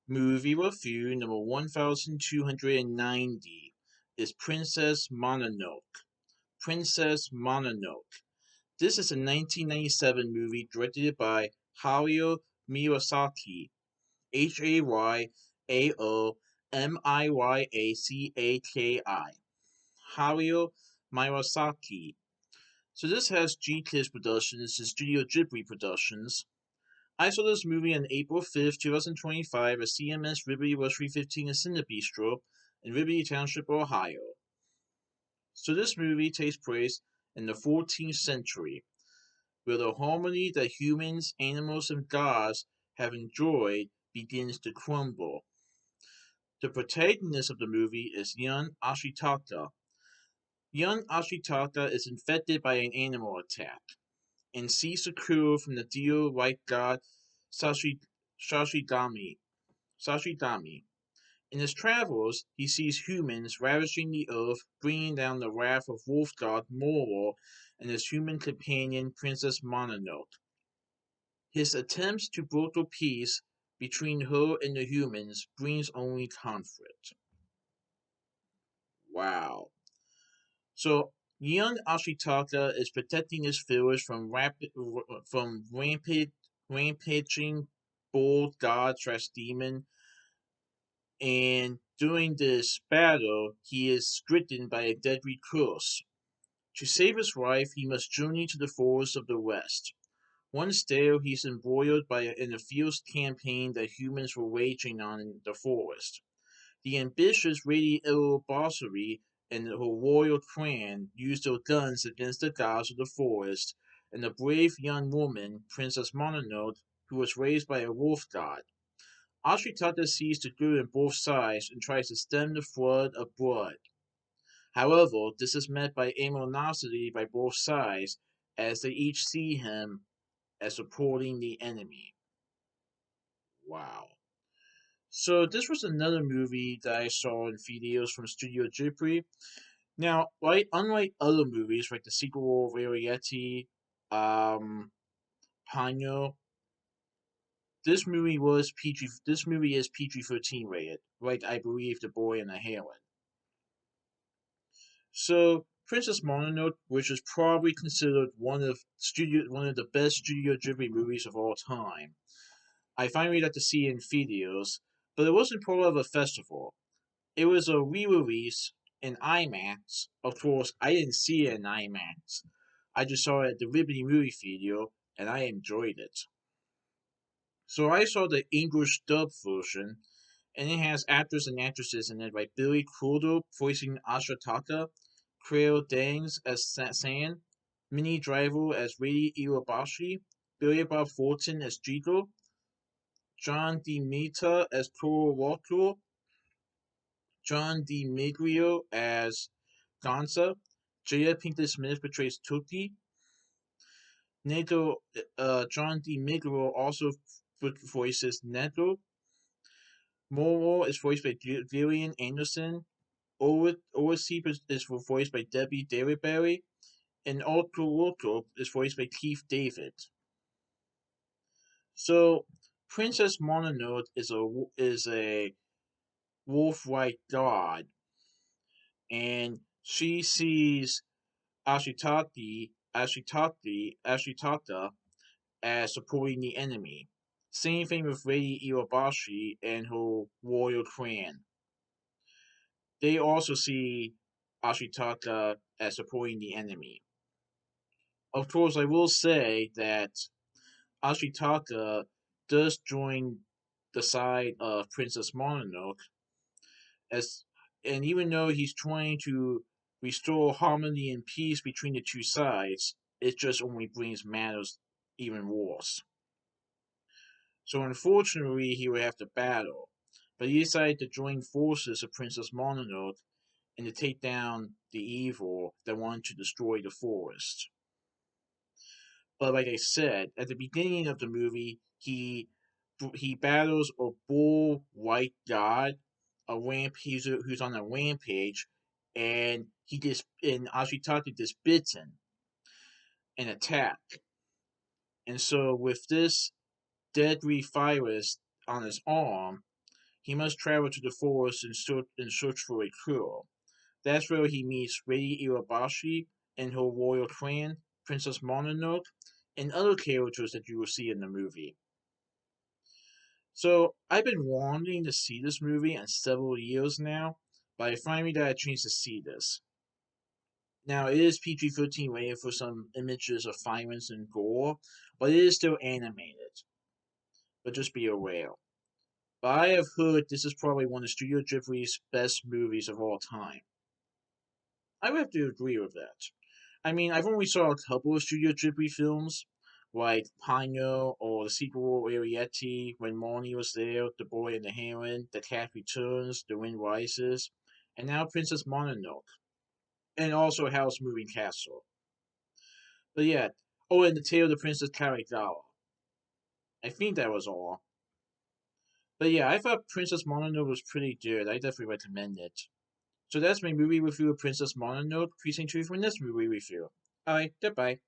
Movie review number 1290 is Princess Mononoke. Princess Mononoke. This is a 1997 movie directed by Hayao Miyazaki. Hayao Miyazaki. Hayao Miyazaki. So this has GKids Productions and Studio Ghibli Productions. I saw this movie on April 5th, 2025 at CMX Liberty Luxury 15 in Cinebistro in Liberty Township, Ohio. So this movie takes place in the 14th century, where the harmony that humans, animals, and gods have enjoyed begins to crumble. The protagonist of the movie is young Ashitaka. Young Ashitaka is infected by an animal attack and seeks a cure from the deer white god Sashi, Sashigami. Sashigami. In his travels, he sees humans ravaging the earth, bringing down the wrath of wolf god Moro and his human companion Princess Mononoke. His attempts to broker peace between her and the humans brings only conflict. Wow. So young Ashitaka is protecting his village from rampaging bull god slash demon, and during this battle he is stricken by a deadly curse. To save his wife, he must journey to the forests of the west. Once there, he is embroiled in a fierce campaign that humans were waging on the forest. The ambitious Lady Ilobasari and her royal clan used their guns against the gods of the forest and the brave young woman, Princess Mononoke, who was raised by a wolf god. Ashitaka sees the good in both sides and tries to stem the flood of blood. However, this is met by animosity by both sides, as they each see him as supporting the enemy. Wow. So this was another movie that I saw in videos from Studio Ghibli. Now, right, unlike other movies like the sequel Variety, um, Ponyo, This movie is PG-13 rated, like I believe The Boy and the Heron. So Princess Mononoke, which is probably considered one of the best Studio Ghibli movies of all time, I finally got to see in videos, but it wasn't part of a festival. It was a re-release in IMAX. Of course, I didn't see it in IMAX. I just saw it at the Liberty movie video, and I enjoyed it. So I saw the English dub version, and it has actors and actresses in it like Billy Crudup voicing Ashitaka, Cleo Danes as San, Minnie Driver as Lady Iwabashi, Billy Bob Thornton as Jigo, John DeMita as Toro Walker, John DiMiglio as Gonza, Jada Pinkett Smith portrays Tuki, John DiMiglio also voices Neto, Moro is voiced by Gillian Anderson, Orsi is voiced by Debbie Derryberry, and Ultra Wilco is voiced by Keith David. So, Princess Mononoke is a wolf-like god, and she sees Ashitaka as supporting the enemy. Same thing with Lady Iwabashi and her royal clan. They also see Ashitaka as supporting the enemy. Of course, I will say that Ashitaka does join the side of Princess Mononoke, as and even though he's trying to restore harmony and peace between the two sides, it just only brings matters even worse. So unfortunately, he would have to battle, but he decided to join forces with Princess Mononoke and to take down the evil that wanted to destroy the forest. But like I said, at the beginning of the movie, he battles a bull white god, who's on a rampage, and Ashitaka gets bitten and attack. And so with this deadly virus on his arm, he must travel to the forest in search for a cure. That's where he meets Lady Irabashi and her royal clan, Princess Mononoke, and other characters that you will see in the movie. So I've been wanting to see this movie in several years now, but I finally got a chance to see this. Now it is PG-13 rated for some images of violence and gore, but it is still animated. But just be aware. But I have heard this is probably one of Studio Ghibli's best movies of all time. I would have to agree with that. I mean, I've only saw a couple of Studio Ghibli films, like Ponyo or the sequel Ariete, When Marnie Was There, The Boy and the Heron, The Cat Returns, The Wind Rises, and now Princess Mononoke, and also Howl's Moving Castle. But yeah, oh, and The Tale of the Princess Karigawa. I think that was all. But yeah, I thought Princess Mononoke was pretty good. I definitely recommend it. So that's my movie review of Princess Mononoke. Please stay tuned for the next movie review. Alright, goodbye.